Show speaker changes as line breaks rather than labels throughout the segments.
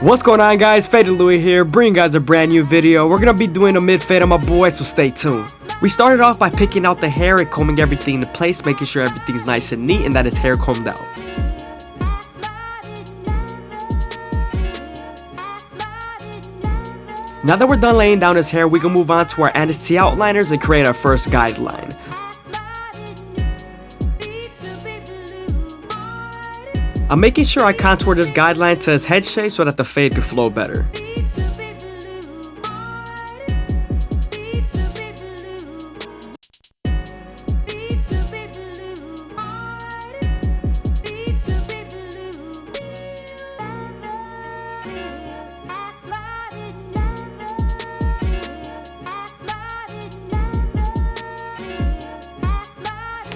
What's going on, guys? FadeitLuie here, bringing you guys a brand new video. We're gonna be doing a mid fade on my boy, so stay tuned. We started off by picking out the hair and combing everything into place, making sure everything's nice and neat and that his hair combed out. Now that we're done laying down his hair, we can move on to our NST outliners and create our first guideline. I'm making sure I contour this guideline to his head shape so that the fade could flow better.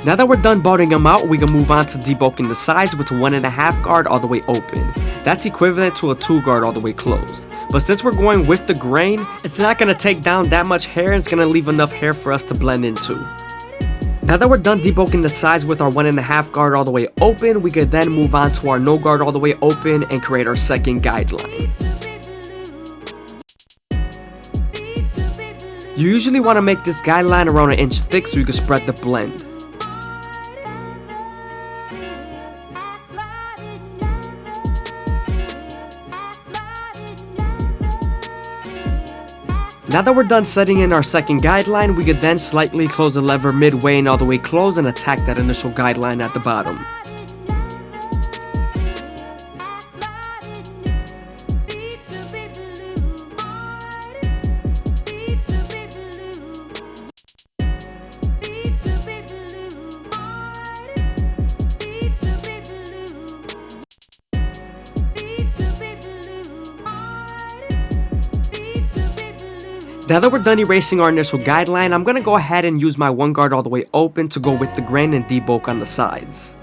Now that we're done balding him out, we can move on to debulking the sides with a 1.5 guard all the way open. That's equivalent to a 2 guard all the way closed. But since we're going with the grain, it's not going to take down that much hair, it's going to leave enough hair for us to blend into. Now that we're done debulking the sides with our 1.5 guard all the way open, we could then move on to our no guard all the way open and create our second guideline. You usually want to make this guideline around 1 inch thick so you can spread the blend. Now that we're done setting in our second guideline, we could then slightly close the lever midway and all the way close and attack that initial guideline at the bottom. Now that we're done erasing our initial guideline, I'm going to go ahead and use my 1 guard all the way open to go with the grain and debulk on the sides.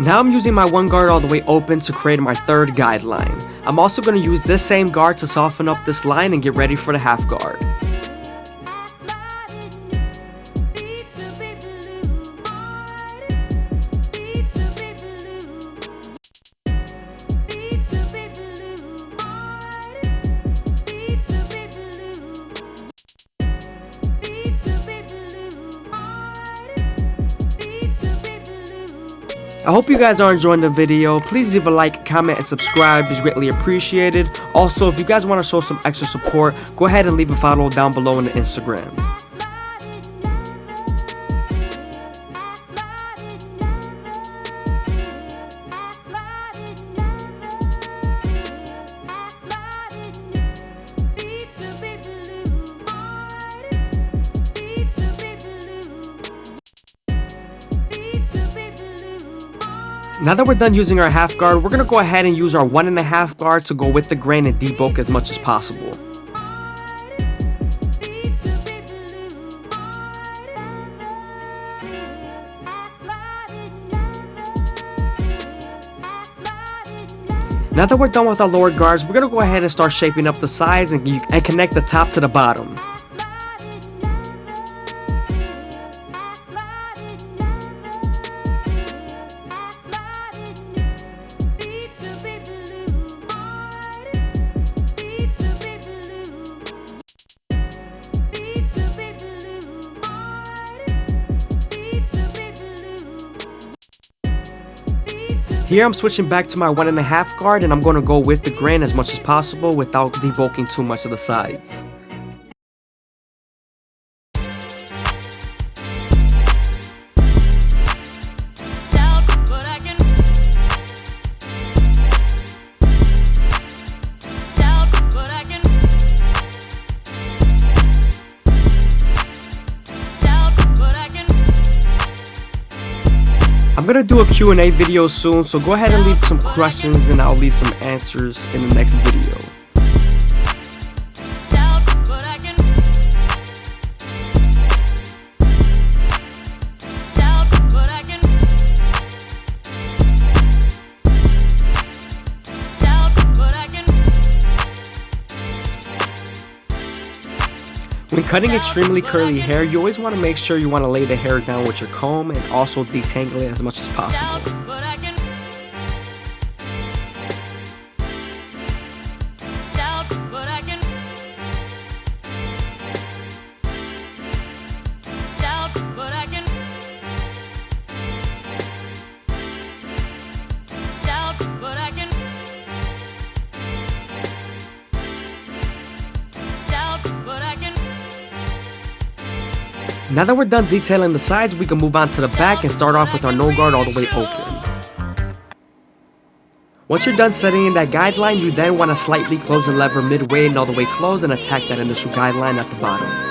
Now I'm using my 1 guard all the way open to create my third guideline. I'm also going to use this same guard to soften up this line and get ready for the half guard. I hope you guys are enjoying the video. Please leave a like, comment, and subscribe. It's greatly appreciated. Also, if you guys want to show some extra support, go ahead and leave a follow down below on the Instagram. Now that we're done using our half guard, we're going to go ahead and use our 1.5 guard to go with the grain and debulk as much as possible. Now that we're done with our lower guards, we're going to go ahead and start shaping up the sides and connect the top to the bottom. Here I'm switching back to my 1.5 guard and I'm going to go with the grain as much as possible without debulking too much of the sides. I'm gonna do a Q&A video soon, so go ahead and leave some questions and I'll leave some answers in the next video. When cutting extremely curly hair, you always want to make sure you want to lay the hair down with your comb and also detangle it as much as possible. Now that we're done detailing the sides, we can move on to the back and start off with our no guard all the way open. Once you're done setting in that guideline, you then want to slightly close the lever midway and all the way close and attack that initial guideline at the bottom.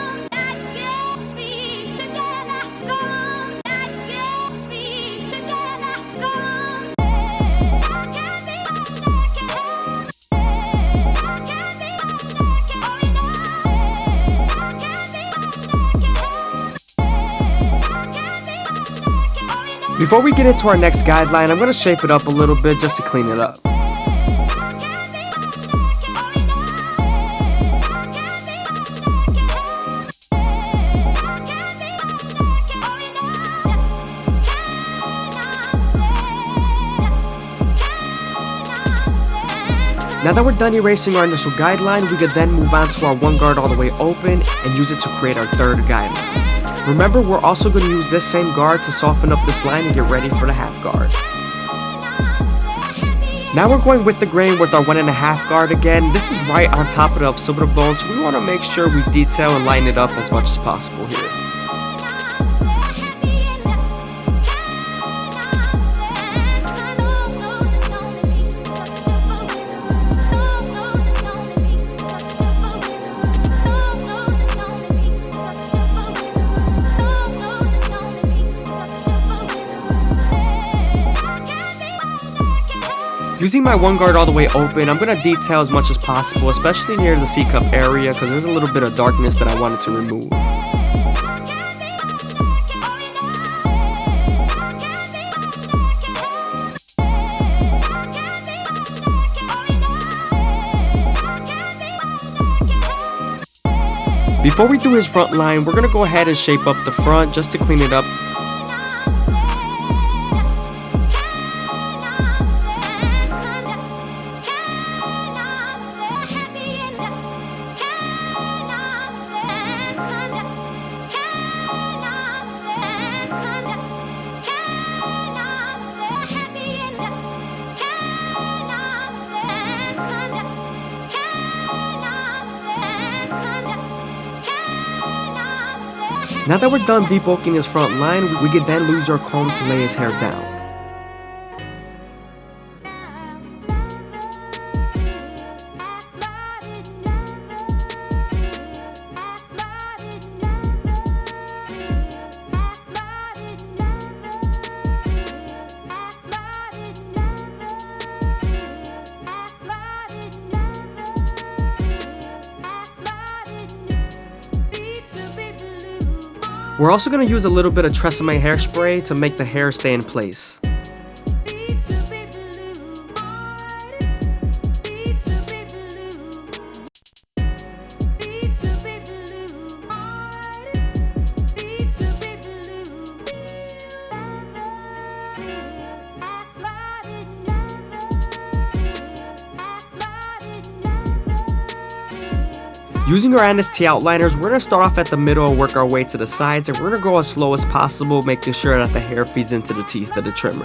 Before we get into our next guideline, I'm going to shape it up a little bit just to clean it up. Now that we're done erasing our initial guideline, we could then move on to our one guard all the way open and use it to create our third guideline. Remember, we're also going to use this same guard to soften up this line and get ready for the half guard. Now we're going with the grain with our 1.5 guard again. This is right on top of the occipital bone, so we want to make sure we detail and line it up as much as possible here. Using my one guard all the way open, I'm going to detail as much as possible, especially near the C-cup area because there's a little bit of darkness that I wanted to remove. Before we do his front line, we're going to go ahead and shape up the front just to clean it up. Now that we're done debulking his front line, we can then use our comb to lay his hair down. We're also going to use a little bit of Tresemme hairspray to make the hair stay in place. Using our NST outliners, we're going to start off at the middle and work our way to the sides, and we're going to go as slow as possible, making sure that the hair feeds into the teeth of the trimmer.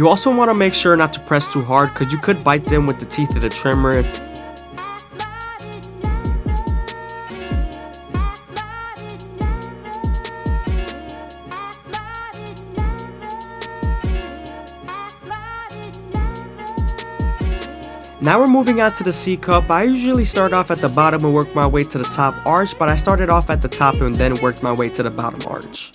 You also want to make sure not to press too hard because you could bite them with the teeth of the trimmer. Now we're moving on to the C-cup. I usually start off at the bottom and work my way to the top arch, but I started off at the top and then worked my way to the bottom arch.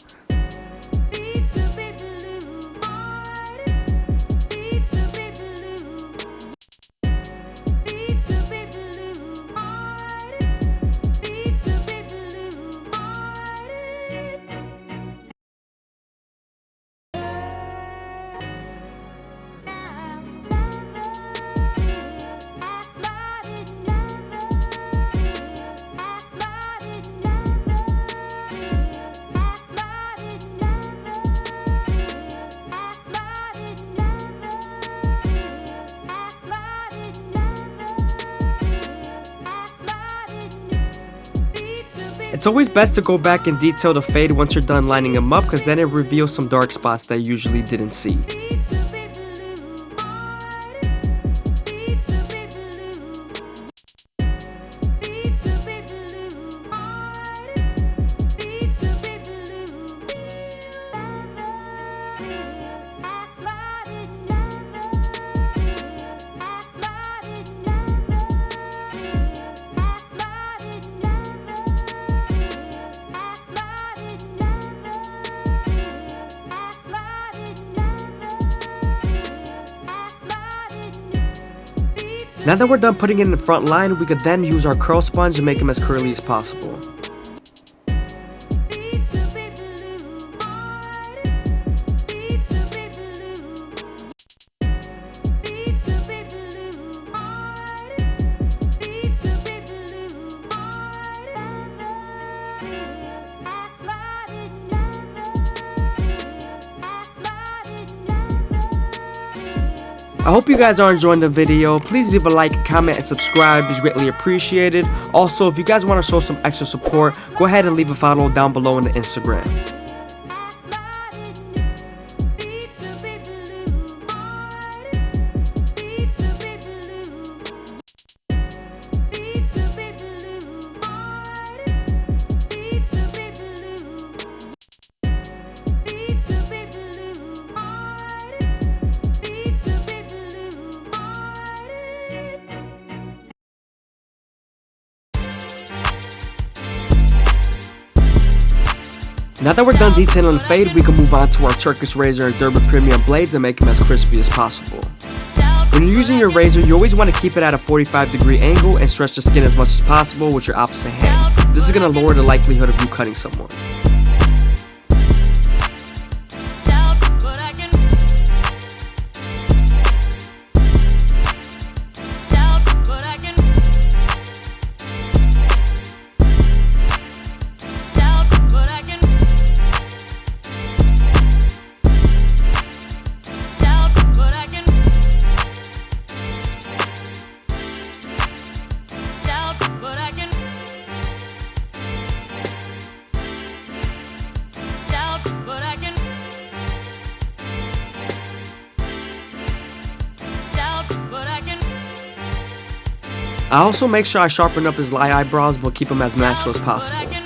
It's always best to go back and detail the fade once you're done lining them up, because then it reveals some dark spots that you usually didn't see. Now that we're done putting it in the front line, we could then use our curl sponge and make them as curly as possible. I hope you guys are enjoying the video. Please leave a like, comment, and subscribe. It's greatly appreciated. Also, if you guys want to show some extra support, go ahead and leave a follow down below on the Instagram. Now that we're done detailing the fade, we can move on to our Turkish razor and Durban premium blades and make them as crispy as possible. When you're using your razor, you always want to keep it at a 45-degree angle and stretch the skin as much as possible with your opposite hand. This is going to lower the likelihood of you cutting someone. I also make sure I sharpen up his eyebrows but keep them as natural as possible.